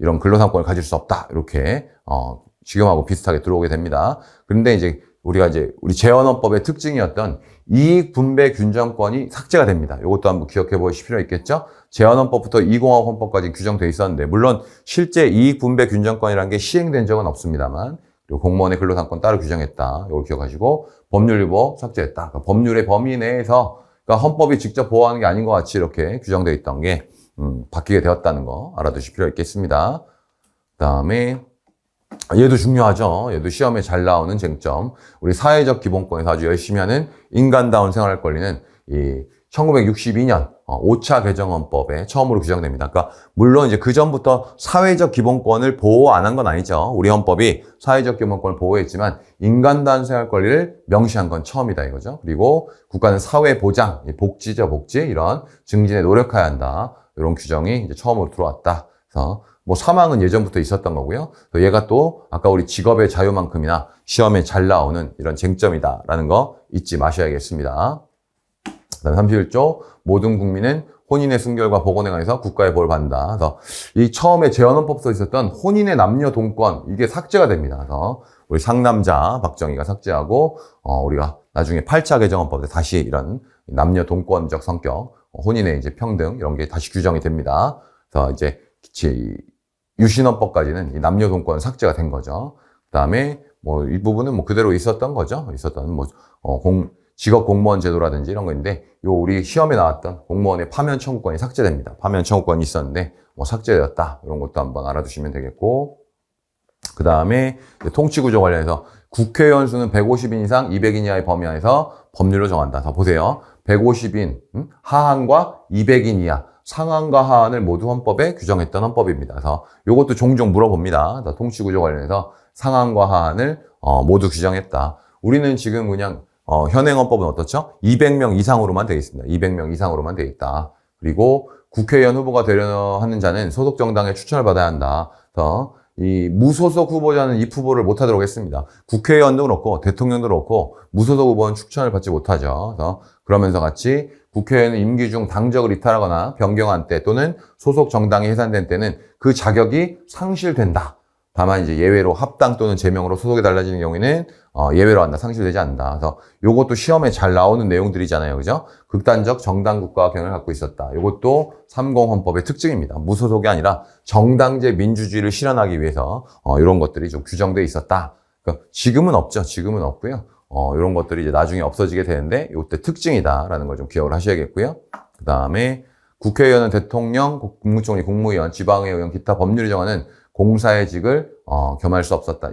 이런 근로 3권을 가질 수 없다. 이렇게 지금하고 비슷하게 들어오게 됩니다. 그런데 이제 우리가 이제 우리 제헌헌법의 특징이었던 이익 분배 균정권이 삭제가 됩니다. 이것도 한번 기억해 보실 필요 있겠죠? 제헌헌법부터 2050 헌법까지 규정되어 있었는데 물론 실제 이익 분배 균정권이라는 게 시행된 적은 없습니다만 그리고 공무원의 근로상권 따로 규정했다. 이걸 기억하시고 법률유보 삭제했다. 그러니까 법률의 범위 내에서 그러니까 헌법이 직접 보호하는 게 아닌 것 같이 이렇게 규정되어 있던 게 바뀌게 되었다는 거 알아두실 필요 있겠습니다. 그다음에 얘도 중요하죠. 얘도 시험에 잘 나오는 쟁점. 우리 사회적 기본권에서 아주 열심히 하는 인간다운 생활할 권리는 이 1962년 5차 개정헌법에 처음으로 규정됩니다. 그러니까 물론 이제 그 전부터 사회적 기본권을 보호 안 한 건 아니죠. 우리 헌법이 사회적 기본권을 보호했지만 인간 단속할 권리를 명시한 건 처음이다 이거죠. 그리고 국가는 사회 보장, 복지죠, 복지 이런 증진에 노력해야 한다. 이런 규정이 이제 처음으로 들어왔다. 그래서 뭐 사망은 예전부터 있었던 거고요. 또 얘가 또 아까 우리 직업의 자유만큼이나 시험에 잘 나오는 이런 쟁점이다라는 거 잊지 마셔야겠습니다. 그다음에 31조 모든 국민은 혼인의 순결과 복원에 관해서 국가의 보호를 받는다. 그래서 이 처음에 재헌헌법서에 있었던 혼인의 남녀 동권 이게 삭제가 됩니다. 그래서 우리 상남자 박정희가 삭제하고 우리가 나중에 8차 개정헌법에 다시 이런 남녀 동권적 성격, 혼인의 이제 평등 이런 게 다시 규정이 됩니다. 그래서 이제 유신헌법까지는 이 남녀 동권 삭제가 된 거죠. 그다음에 뭐 이 부분은 뭐 그대로 있었던 거죠. 있었던 뭐 직업 공무원 제도라든지 이런 거인데 요 우리 시험에 나왔던 공무원의 파면 청구권이 삭제됩니다. 파면 청구권이 있었는데 뭐 삭제되었다. 이런 것도 한번 알아두시면 되겠고 그 다음에 통치구조 관련해서 국회의원 수는 150인 이상 200인 이하의 범위 안에서 법률로 정한다. 자 보세요. 150인 하한과 200인 이하 상한과 하한을 모두 헌법에 규정했던 헌법입니다. 그래서 요것도 종종 물어봅니다. 통치구조 관련해서 상한과 하한을 모두 규정했다. 우리는 지금 그냥 현행 헌법은 어떻죠? 200명 이상으로만 되어 있습니다. 200명 이상으로만 되어 있다. 그리고 국회의원 후보가 되려 하는 자는 소속 정당의 추천을 받아야 한다. 그래서 이 무소속 후보자는 입 후보를 못하도록 했습니다. 국회의원도 그렇고 대통령도 그렇고 무소속 후보는 추천을 받지 못하죠. 그래서 그러면서 같이 국회의원은 임기 중 당적을 이탈하거나 변경한 때 또는 소속 정당이 해산된 때는 그 자격이 상실된다. 다만 이제 예외로 합당 또는 제명으로 소속이 달라지는 경우에는 예외로 한다. 상실되지 않는다. 그래서 요것도 시험에 잘 나오는 내용들이잖아요. 그죠? 극단적 정당 국가 경영을 갖고 있었다. 요것도 30 헌법의 특징입니다. 무소속이 아니라 정당제 민주주의를 실현하기 위해서 이런 것들이 좀 규정돼 있었다. 그러니까 지금은 없죠. 지금은 없고요. 이런 것들이 이제 나중에 없어지게 되는데 요때 특징이다라는 걸 좀 기억을 하셔야겠고요. 그다음에 국회의원은 대통령, 국무총리, 국무위원, 지방의원, 기타 법률이 정하는 공사의 직을 겸할 수 없었다.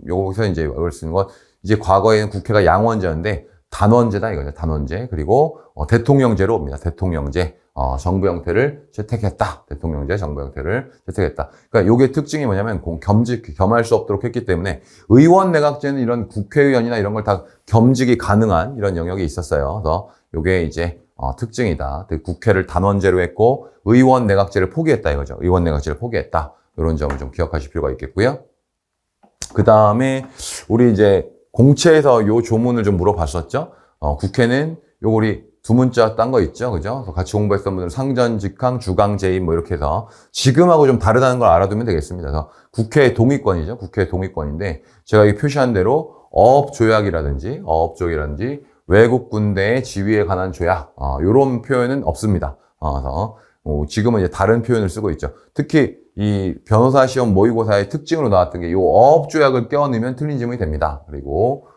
여기서 이제 이걸 쓰는 건 이제 과거에는 국회가 양원제였는데 단원제다 이거죠. 단원제. 그리고 대통령제로 옵니다. 대통령제. 정부 형태를 채택했다. 대통령제 정부 형태를 채택했다. 그러니까 요게 특징이 뭐냐면 겸할 수 없도록 했기 때문에 의원 내각제는 이런 국회의원이나 이런 걸 다 겸직이 가능한 이런 영역이 있었어요. 그래서 요게 이제 특징이다. 국회를 단원제로 했고 의원 내각제를 포기했다 이거죠. 의원 내각제를 포기했다. 이런 점을 좀 기억하실 필요가 있겠고요. 그 다음에 우리 이제 공채에서 요 조문을 좀 물어봤었죠. 국회는 요 우리 두 문자 딴 거 있죠. 그죠? 그래서 같이 공부했던 분들은 상전, 직항, 주강, 재임 뭐 이렇게 해서 지금하고 좀 다르다는 걸 알아두면 되겠습니다. 그래서 국회의 동의권이죠. 국회의 동의권인데 제가 이 표시한 대로 어업조약이라든지 외국 군대의 지위에 관한 조약 요런 표현은 없습니다. 그래서 지금은 이제 다른 표현을 쓰고 있죠. 특히 이 변호사 시험 모의고사의 특징으로 나왔던 게 이 어업조약을 껴넣으면 틀린 질문이 됩니다. 그리고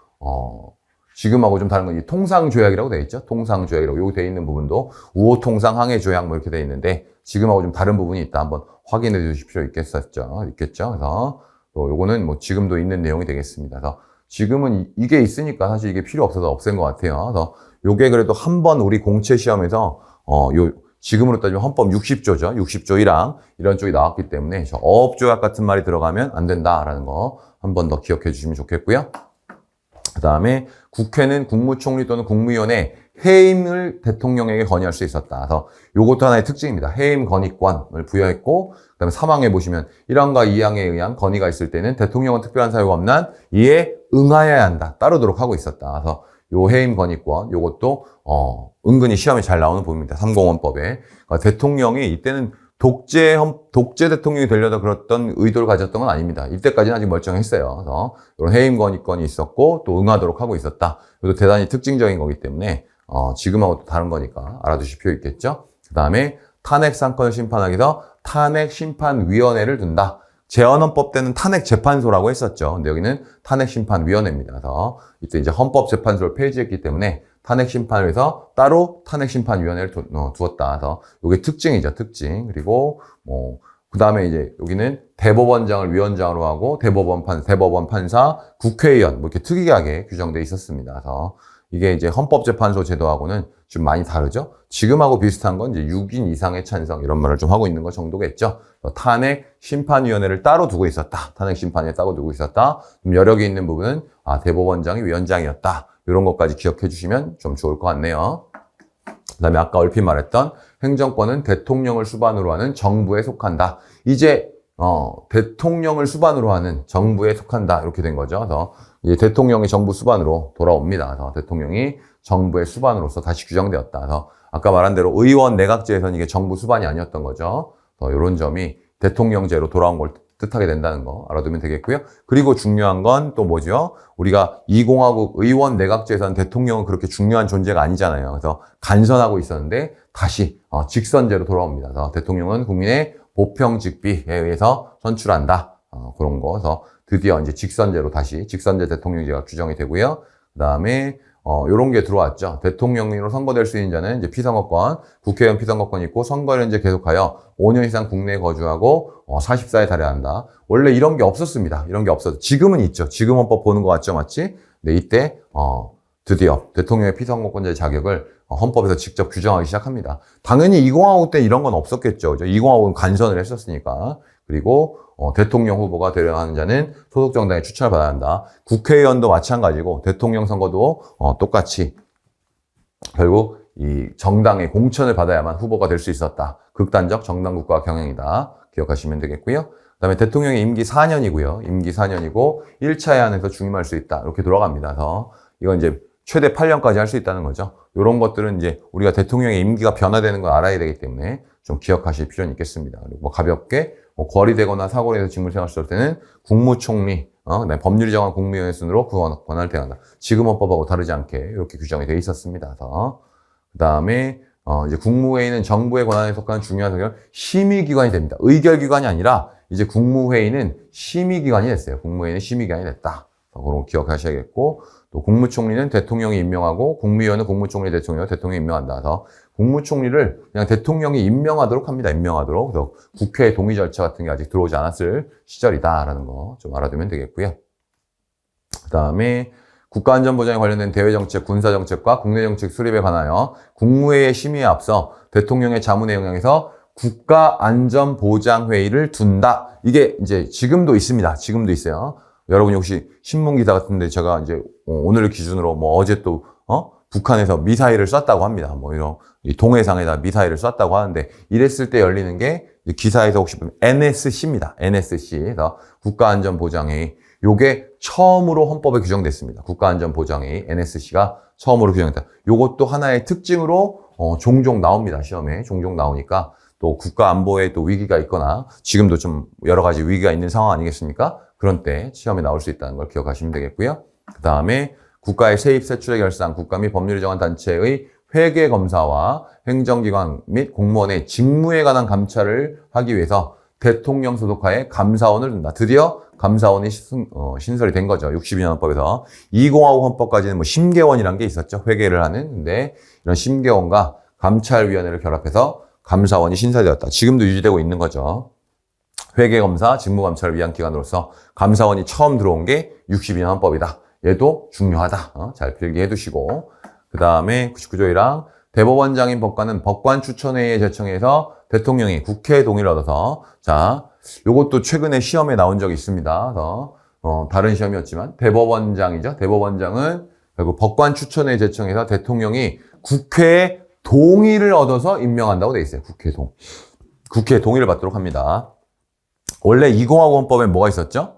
지금하고 좀 다른 건 이 통상조약이라고 되어 있죠. 통상조약이라고 여기 되어 있는 부분도 우호통상 항해조약 뭐 이렇게 되어 있는데 지금하고 좀 다른 부분이 있다. 한번 확인해 주십시오. 있겠죠. 그래서 또 요거는 뭐 지금도 있는 내용이 되겠습니다. 그래서 지금은 이게 있으니까 사실 이게 필요 없어서 없앤 것 같아요. 그래서 요게 그래도 한번 우리 공채 시험에서 지금으로 따지면 헌법 60조죠. 60조 1항 이런 쪽이 나왔기 때문에 어업조약 같은 말이 들어가면 안 된다라는 거 한 번 더 기억해 주시면 좋겠고요. 그 다음에 국회는 국무총리 또는 국무위원회 해임을 대통령에게 건의할 수 있었다. 그래서 요것도 하나의 특징입니다. 해임 건의권을 부여했고 그다음에 3항에 보시면 1항과 2항에 의한 건의가 있을 때는 대통령은 특별한 사유가 없는 한 이에 응하여야 한다. 따르도록 하고 있었다. 그래서 요 해임 건의권 요것도 은근히 시험에 잘 나오는 부분입니다. 30 헌법에. 그러니까 대통령이 이때는 독재 대통령이 되려다 그랬던 의도를 가졌던 건 아닙니다. 이때까지는 아직 멀쩡했어요. 그래서 이런 해임 건의권이 있었고 또 응하도록 하고 있었다. 이것도 대단히 특징적인 거기 때문에 지금하고 또 다른 거니까 알아두실 필요 있겠죠. 그 다음에 탄핵 사건을 심판하기 위해서 탄핵 심판위원회를 둔다. 재헌헌법 때는 탄핵재판소라고 했었죠. 근데 여기는 탄핵심판위원회입니다. 그래서 이때 이제 헌법재판소를 폐지했기 때문에 탄핵심판을 해서 따로 탄핵심판위원회를 두었다. 그래서 이게 특징이죠, 특징. 그리고 그 다음에 이제 여기는 대법원장을 위원장으로 하고 대법원 판사, 국회의원 뭐 이렇게 특이하게 규정돼 있었습니다. 그래서 이게 이제 헌법재판소 제도하고는 좀 많이 다르죠. 지금하고 비슷한 건 이제 6인 이상의 찬성 이런 말을 좀 하고 있는 것 정도겠죠. 탄핵 심판위원회를 따로 두고 있었다. 탄핵 심판위에 따로 두고 있었다. 좀 여력이 있는 부분은 대법원장이 위원장이었다. 이런 것까지 기억해 주시면 좀 좋을 것 같네요. 그다음에 아까 얼핏 말했던 행정권은 대통령을 수반으로 하는 정부에 속한다. 이제 대통령을 수반으로 하는 정부에 속한다. 이렇게 된 거죠. 그래서 이제 대통령이 정부 수반으로 돌아옵니다. 그래서 대통령이 정부의 수반으로서 다시 규정되었다. 그래서 아까 말한 대로 의원 내각제에서는 이게 정부 수반이 아니었던 거죠. 이런 점이 대통령제로 돌아온 걸 뜻하게 된다는 거 알아두면 되겠고요. 그리고 중요한 건 또 뭐죠? 우리가 2공화국 의원 내각제에서는 대통령은 그렇게 중요한 존재가 아니잖아요. 그래서 간선하고 있었는데 다시 직선제로 돌아옵니다. 그래서 대통령은 국민의 보평직비에 의해서 선출한다. 그런 거. 그래서 드디어 이제 직선제로 다시 직선제 대통령제가 규정이 되고요. 그다음에 요런 게 들어왔죠. 대통령으로 선거될 수 있는 자는 이제 피선거권, 국회의원 피선거권이 있고 선거를 이제 계속하여 5년 이상 국내에 거주하고 40세에 달해야 한다. 원래 이런 게 없었습니다. 이런 게 없어서 지금은 있죠. 지금 헌법 보는 것 같죠, 맞지? 네, 이때 드디어 대통령의 피선거권자의 자격을 헌법에서 직접 규정하기 시작합니다. 당연히 2공화국 때 이런 건 없었겠죠. 2공화국은 간선을 했었으니까. 그리고 대통령 후보가 되려 하는 자는 소속 정당의 추천을 받아야 한다. 국회의원도 마찬가지고 대통령 선거도 똑같이 결국 이 정당의 공천을 받아야만 후보가 될 수 있었다. 극단적 정당 국가 경영이다. 기억하시면 되겠고요. 그다음에 대통령의 임기 4년이고요. 임기 4년이고 1차 예한에서 중임할 수 있다. 이렇게 돌아갑니다. 그래서 이건 이제 최대 8년까지 할 수 있다는 거죠. 이런 것들은 이제 우리가 대통령의 임기가 변화되는 걸 알아야 되기 때문에 좀 기억하실 필요는 있겠습니다. 그리고 뭐 가볍게 거리되거나 사고로 해서 직무생활 수 할 때는 국무총리, 그다음에 법률이 정한 국무위원회 순으로 권한을 대한다. 지금 헌법하고 다르지 않게 이렇게 규정이 되어 있었습니다. 그다음에 이제 국무회의는 정부의 권한에 속하는 중요한 성격 심의기관이 됩니다. 의결기관이 아니라 이제 국무회의는 심의기관이 됐어요. 국무회의는 심의기관이 됐다. 그런 거 기억하셔야겠고, 또 국무총리는 대통령이 임명하고 국무위원은 국무총리 대통령이 임명한다. 그래서 국무총리를 그냥 대통령이 임명하도록 합니다. 임명하도록. 그래서 국회 동의 절차 같은 게 아직 들어오지 않았을 시절이다라는 거 좀 알아두면 되겠고요. 그다음에 국가안전보장에 관련된 대외정책, 군사정책과 국내정책 수립에 관하여 국무회의 심의에 앞서 대통령의 자문에 영향해서 국가안전보장회의를 둔다. 이게 이제 지금도 있습니다. 지금도 있어요. 여러분이 혹시 신문기사 같은데 제가 이제 오늘 기준으로 뭐 어제 또 북한에서 미사일을 쐈다고 합니다. 뭐 이런 동해상에다 미사일을 쐈다고 하는데 이랬을 때 열리는 게 기사에서 혹시 보면 NSC입니다. NSC. 그래서 국가안전보장회의. 요게 처음으로 헌법에 규정됐습니다. 국가안전보장회의 NSC가 처음으로 규정됐다. 요것도 하나의 특징으로 종종 나옵니다. 시험에 종종 나오니까 또 국가안보에 또 위기가 있거나 지금도 좀 여러 가지 위기가 있는 상황 아니겠습니까? 그런 때 시험에 나올 수 있다는 걸 기억하시면 되겠고요. 그 다음에 국가의 세입 세출의 결산, 국가 및 법률이 정한 단체의 회계 검사와 행정기관 및 공무원의 직무에 관한 감찰을 하기 위해서 대통령 소속하에 감사원을 둔다. 드디어 감사원이 신설이 된 거죠. 62년 헌법에서. 20하고 헌법까지는 뭐 심계원이라는 게 있었죠. 회계를 하는. 근데 이런 심계원과 감찰위원회를 결합해서 감사원이 신설되었다. 지금도 유지되고 있는 거죠. 회계검사, 직무감찰을 위한 기관으로서 감사원이 처음 들어온 게 62년 헌법이다. 얘도 중요하다. 잘 필기해 두시고. 그 다음에 99조이랑 대법원장인 법관은 법관 추천회의에 제청해서 대통령이 국회의 동의를 얻어서, 자, 요것도 최근에 시험에 나온 적이 있습니다. 그래서 다른 시험이었지만 대법원장이죠. 대법원장은 결국 법관 추천회의에 제청해서 대통령이 국회의 동의를 얻어서 임명한다고 돼 있어요. 국회의 동의를 받도록 합니다. 원래 20하고 헌법에 뭐가 있었죠?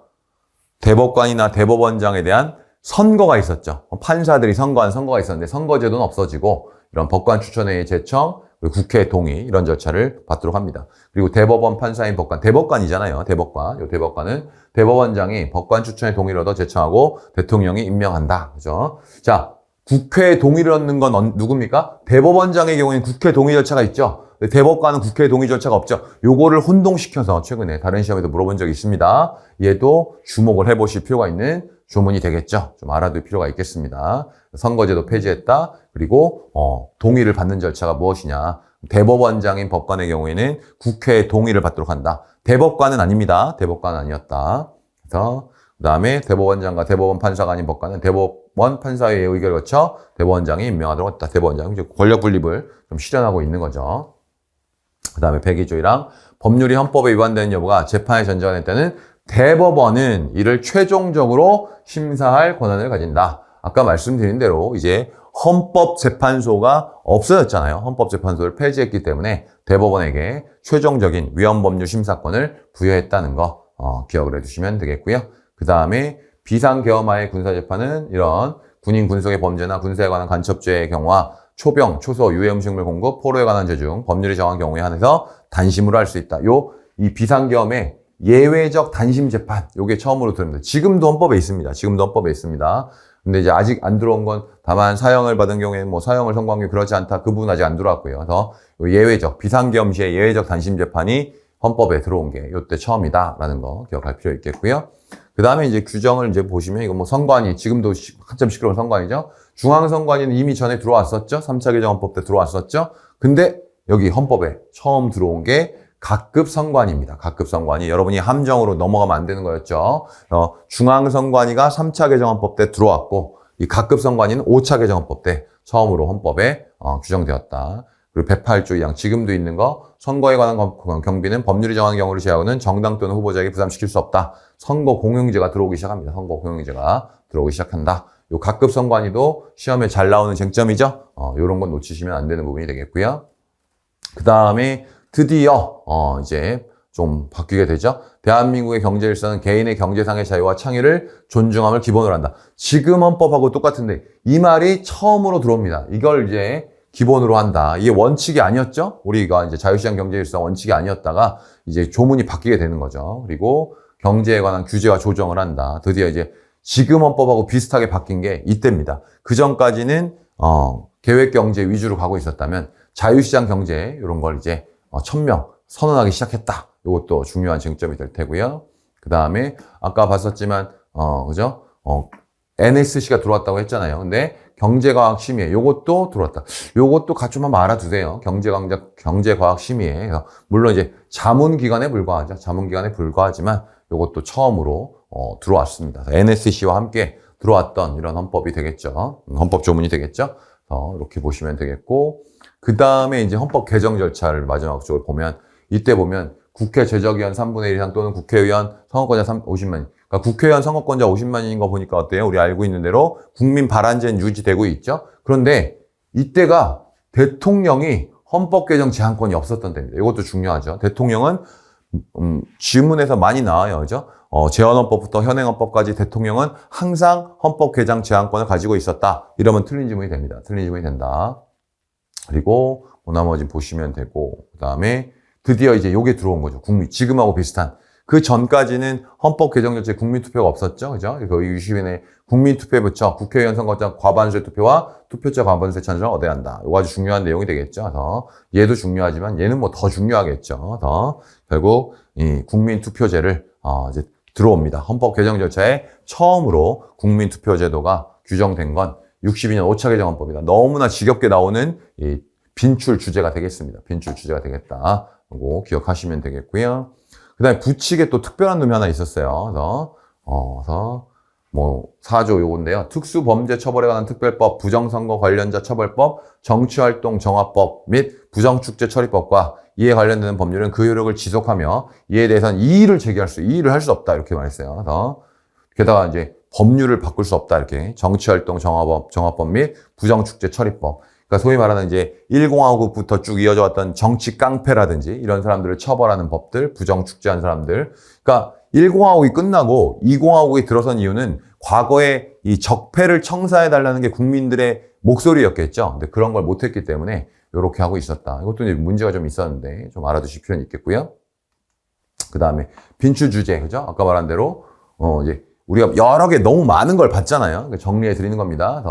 대법관이나 대법원장에 대한 선거가 있었죠. 판사들이 선거한 선거가 있었는데 선거제도는 없어지고 이런 법관 추천회의 제청, 그리고 국회 동의 이런 절차를 받도록 합니다. 그리고 대법원 판사인 법관, 대법관이잖아요. 대법관. 이 대법관은 대법원장이 법관 추천의 동의를 얻어 제청하고 대통령이 임명한다. 그죠? 자, 국회 동의를 얻는 건 누굽니까? 대법원장의 경우에는 국회 동의 절차가 있죠. 대법관은 국회 동의 절차가 없죠. 요거를 혼동시켜서 최근에 다른 시험에도 물어본 적이 있습니다. 얘도 주목을 해보실 필요가 있는 조문이 되겠죠. 좀 알아둘 필요가 있겠습니다. 선거제도 폐지했다. 그리고 동의를 받는 절차가 무엇이냐. 대법원장인 법관의 경우에는 국회의 동의를 받도록 한다. 대법관은 아닙니다. 대법관은 아니었다. 그래서 그 다음에 대법원장과 대법원 판사가 아닌 법관은 대법원 판사의 의결을 거쳐 대법원장이 임명하도록 했다. 대법원장이 이제 권력 분립을 좀 실현하고 있는 거죠. 그 다음에 102조이랑 법률이 헌법에 위반되는 여부가 재판에 전제가 될 때는 대법원은 이를 최종적으로 심사할 권한을 가진다. 아까 말씀드린 대로 이제 헌법재판소가 없어졌잖아요. 헌법재판소를 폐지했기 때문에 대법원에게 최종적인 위헌법률 심사권을 부여했다는 거 기억을 해두시면 되겠고요. 그 다음에 비상계엄하의 군사재판은 이런 군인 군속의 범죄나 군사에 관한 간첩죄의 경우와 초병, 초소, 유해 음식물 공급, 포로에 관한 죄 중 법률이 정한 경우에 한해서 단심으로 할 수 있다. 이 비상계엄의 예외적 단심 재판, 요게 처음으로 들어옵니다. 지금도 헌법에 있습니다. 지금도 헌법에 있습니다. 근데 이제 아직 안 들어온 건 다만 사형을 받은 경우에는 뭐 사형을 선고한 게 그렇지 않다. 그 부분 아직 안 들어왔고요. 그래서 예외적, 비상계엄 시에 예외적 단심 재판이 헌법에 들어온 게 요때 처음이다라는 거 기억할 필요 있겠고요. 그 다음에 이제 규정을 이제 보시면 이거 뭐 선관위, 지금도 한참 시끄러운 선관위죠. 중앙선관위는 이미 전에 들어왔었죠. 3차 개정헌법 때 들어왔었죠. 근데 여기 헌법에 처음 들어온 게 각급 선관위입니다. 각급 선관위. 여러분이 함정으로 넘어가면 안 되는 거였죠. 중앙선관위가 3차 개정헌법 때 들어왔고, 이 각급 선관위는 5차 개정헌법 때 처음으로 헌법에 규정되었다. 그리고 108조 2항 지금도 있는 거, 선거에 관한 경비는 법률이 정하는 경우를 제하고는 정당 또는 후보자에게 부담시킬 수 없다. 선거 공용제가 들어오기 시작합니다. 선거 공용제가 들어오기 시작한다. 요 각급 선관위도 시험에 잘 나오는 쟁점이죠. 요런 건 놓치시면 안 되는 부분이 되겠고요. 그 다음에 드디어 이제 좀 바뀌게 되죠. 대한민국의 경제 일서는 개인의 경제상의 자유와 창의를 존중함을 기본으로 한다. 지금 헌법하고 똑같은데 이 말이 처음으로 들어옵니다. 이걸 이제 기본으로 한다. 이게 원칙이 아니었죠? 우리가 이제 자유시장 경제 일서 원칙이 아니었다가 이제 조문이 바뀌게 되는 거죠. 그리고 경제에 관한 규제와 조정을 한다. 드디어 이제 지금 헌법하고 비슷하게 바뀐 게 이때입니다. 그 전까지는 계획경제 위주로 가고 있었다면 자유시장 경제 이런 걸 이제 천명 선언하기 시작했다. 이것도 중요한 쟁점이 될 테고요. 그 다음에 아까 봤었지만 그죠? NSC가 들어왔다고 했잖아요. 근데 경제과학심의회 요것도 들어왔다. 요것도 같이 좀 한번 알아두세요. 경제과학심의회. 물론 이제 자문기관에 불과하죠. 자문기관에 불과하지만 요것도 처음으로 들어왔습니다. NSC와 함께 들어왔던 이런 헌법이 되겠죠. 헌법 조문이 되겠죠. 이렇게 보시면 되겠고, 그 다음에 이제 헌법 개정 절차를 마지막 쪽으로 보면, 이때 보면 국회 제적의원 3분의 1 이상 또는 국회의원 선거권자 50만. 그러니까 국회의원 선거권자 50만인 거 보니까 어때요? 우리 알고 있는 대로 국민 발안제는 유지되고 있죠. 그런데 이때가 대통령이 헌법 개정 제한권이 없었던 때입니다. 이것도 중요하죠. 대통령은 지문에서 많이 나와요. 그죠? 제헌헌법부터 현행헌법까지 대통령은 항상 헌법 개정 제한권을 가지고 있었다. 이러면 틀린 지문이 됩니다. 틀린 지문이 된다. 그리고 나머지 보시면 되고, 그 다음에 드디어 이제 요게 들어온 거죠. 지금하고 비슷한. 그 전까지는 헌법 개정 절차에 국민투표가 없었죠. 그죠? 그 유시민의 국민투표에 붙여 국회의원 선거자 과반수의 투표와 투표자 과반수의 찬성을 얻어야 한다. 이거 아주 중요한 내용이 되겠죠. 그래서 얘도 중요하지만 얘는 뭐 더 중요하겠죠. 결국 이 국민투표제를 이제 들어옵니다. 헌법 개정 절차에 처음으로 국민투표제도가 규정된 건 62년 5차 개정헌법이다. 너무나 지겹게 나오는 이 빈출 주제가 되겠습니다. 빈출 주제가 되겠다. 하고 기억하시면 되겠고요. 그 다음에 부칙에 또 특별한 놈이 하나 있었어요. 그래서 뭐 4조 요건데요. 특수범죄 처벌에 관한 특별법, 부정선거 관련자 처벌법, 정치활동 정화법 및 부정축제 처리법과 이에 관련되는 법률은 그 효력을 지속하며 이에 대해서는 이의를 할 수 없다. 이렇게 말했어요. 그래서 게다가 이제 법률을 바꿀 수 없다. 이렇게 정치활동 정화법 및 부정축제 처리법. 그러니까 소위 말하는 이제 1공화국부터 쭉 이어져 왔던 정치 깡패라든지 이런 사람들을 처벌하는 법들, 부정축제한 사람들. 그러니까 1공화국이 끝나고 2공화국이 들어선 이유는 과거에 이 적폐를 청사해달라는 게 국민들의 목소리였겠죠. 근데 그런 걸 못했기 때문에 이렇게 하고 있었다. 이것도 이제 문제가 좀 있었는데 좀 알아두실 필요는 있겠고요. 그 다음에 빈출 주제, 그죠? 아까 말한 대로 이제 우리가 여러 개 너무 많은 걸 봤잖아요. 정리해 드리는 겁니다.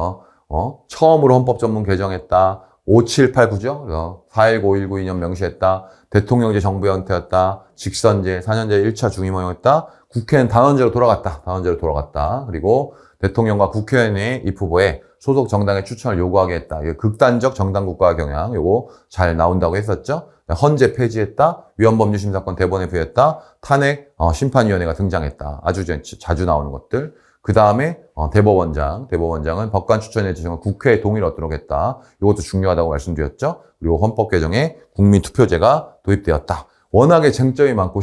처음으로 헌법 전문 개정했다. 5789죠. 4.19, 1992년 명시했다. 대통령제 정부의 형태였다. 직선제, 4년제 1차 중임 허용했다. 국회는 단원제로 돌아갔다. 그리고 대통령과 국회의원의 입후보에 소속 정당의 추천을 요구하게 했다. 이거 극단적 정당 국가 경향 요거 잘 나온다고 했었죠. 헌재 폐지했다. 위헌법률심사권 대법원에 부여했다. 탄핵 심판위원회가 등장했다. 아주 자주 나오는 것들. 그 다음에 대법원장은 법관 추천에 지정한 국회의 동의를 얻도록 했다. 이것도 중요하다고 말씀드렸죠. 그리고 헌법 개정에 국민투표제가 도입되었다. 워낙에 쟁점이 많고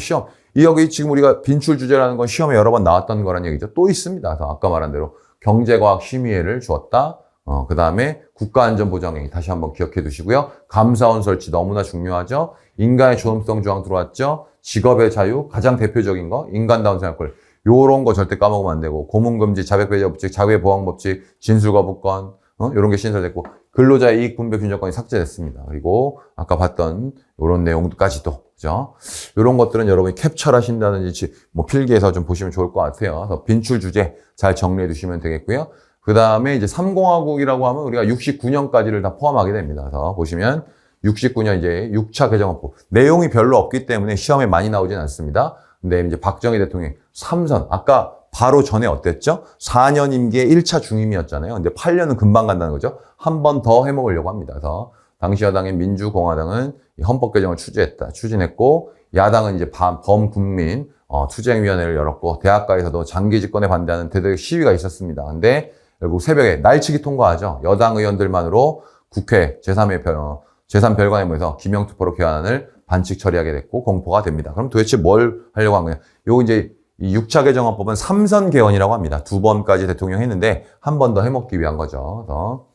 여기 지금 우리가 빈출 주제라는 건 시험에 여러 번 나왔던 거란 얘기죠. 또 있습니다. 아까 말한 대로 경제과학 심의회를 주었다. 그 다음에 국가안전보장행위 다시 한번 기억해 두시고요. 감사원 설치 너무나 중요하죠. 인간의 존엄성 조항 들어왔죠. 직업의 자유 가장 대표적인 거 인간다운 생활권 요런 거 절대 까먹으면 안 되고 고문금지, 자백배제법칙, 자유보항법칙, 진술거부권 요런 게 신설됐고 근로자의 이익분배균형권이 삭제됐습니다. 그리고 아까 봤던 요런 내용까지도 그죠? 요런 것들은 여러분이 캡처를 하신다든지 뭐 필기해서 좀 보시면 좋을 것 같아요. 그래서 빈출 주제 잘 정리해 두시면 되겠고요. 그 다음에 이제 3공화국이라고 하면 우리가 69년까지를 다 포함하게 됩니다. 그래서 보시면 69년 이제 6차 개정헌법. 내용이 별로 없기 때문에 시험에 많이 나오진 않습니다. 근데 이제 박정희 대통령이 3선. 아까 바로 전에 어땠죠? 4년 임기에 1차 중임이었잖아요. 근데 8년은 금방 간다는 거죠. 한 번 더 해먹으려고 합니다. 그래서 당시 여당인 민주공화당은 헌법 개정을 추진했고, 야당은 이제 범국민 투쟁위원회를 열었고, 대학가에서도 장기 집권에 반대하는 대대적 시위가 있었습니다. 근데 결국 새벽에 날치기 통과하죠. 여당 의원들만으로 국회 제3별관에 모여서 기명투표로 개헌안을 반칙 처리하게 됐고 공포가 됩니다. 그럼 도대체 뭘 하려고 한 거냐? 요거 이제 이 6차 개정헌법은 3선 개헌이라고 합니다. 2번까지 대통령 했는데 한 번 더 해먹기 위한 거죠.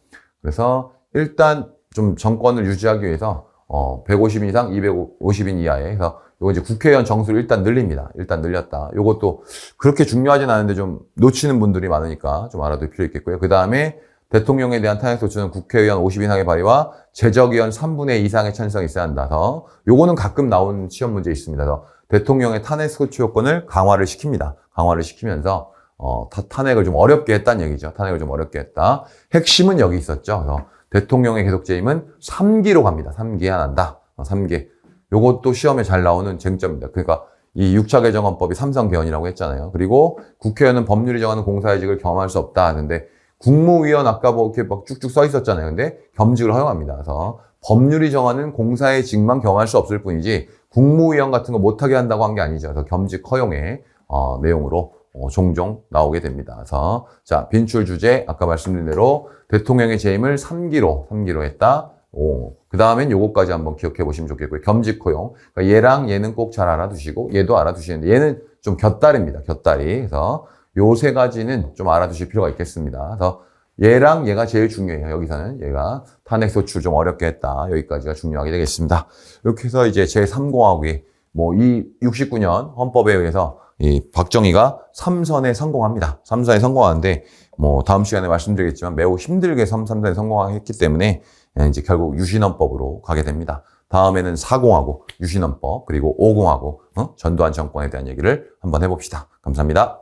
그래서 일단 좀 정권을 유지하기 위해서 150인 이상, 250인 이하에 해서 요거 이제 국회의원 정수를 일단 늘립니다. 일단 늘렸다. 요것도 그렇게 중요하진 않은데 좀 놓치는 분들이 많으니까 좀 알아둘 필요 있겠고요. 그 다음에 대통령에 대한 탄핵소추는 국회의원 50 이상의 발의와 재적의원 3분의 2 이상의 찬성이 있어야 한다. 요거는 가끔 나오는 시험 문제 있습니다. 대통령의 탄핵소추 요건을 강화를 시킵니다. 강화를 시키면서 탄핵을 좀 어렵게 했다는 얘기죠. 탄핵을 좀 어렵게 했다. 핵심은 여기 있었죠. 그래서 대통령의 계속 재임은 3기로 갑니다. 3기에 한다. 3기. 요것도 시험에 잘 나오는 쟁점입니다. 그러니까 이 6차 개정헌법이 3선 개헌이라고 했잖아요. 그리고 국회의원은 법률이 정하는 공사의직을 겸할 수 없다. 근데 국무위원 아까 뭐 이렇게 막 쭉쭉 써 있었잖아요. 근데 겸직을 허용합니다. 그래서 법률이 정하는 공사의직만 겸할 수 없을 뿐이지 국무위원 같은 거 못하게 한다고 한 게 아니죠. 그래서 겸직 허용의 내용으로 종종 나오게 됩니다. 그래서 자 빈출 주제 아까 말씀드린 대로 대통령의 재임을 3기로 했다. 그 다음엔 요거까지 한번 기억해 보시면 좋겠고요. 겸직 허용. 그러니까 얘랑 얘는 꼭 잘 알아두시고 얘도 알아두시는데 얘는 좀 곁다리입니다. 곁다리. 그래서 요 세 가지는 좀 알아두실 필요가 있겠습니다. 그래서 얘랑 얘가 제일 중요해요. 여기서는 얘가 탄핵소추를 좀 어렵게 했다. 여기까지가 중요하게 되겠습니다. 이렇게 해서 이제 제3공화국이 이 69년 헌법에 의해서 이 박정희가 3선에 성공합니다. 3선에 성공하는데 다음 시간에 말씀드리겠지만 매우 힘들게 3선에 성공했기 때문에 이제 결국 유신헌법으로 가게 됩니다. 다음에는 4공화국, 유신헌법, 그리고 5공화국, 전두환 정권에 대한 얘기를 한번 해봅시다. 감사합니다.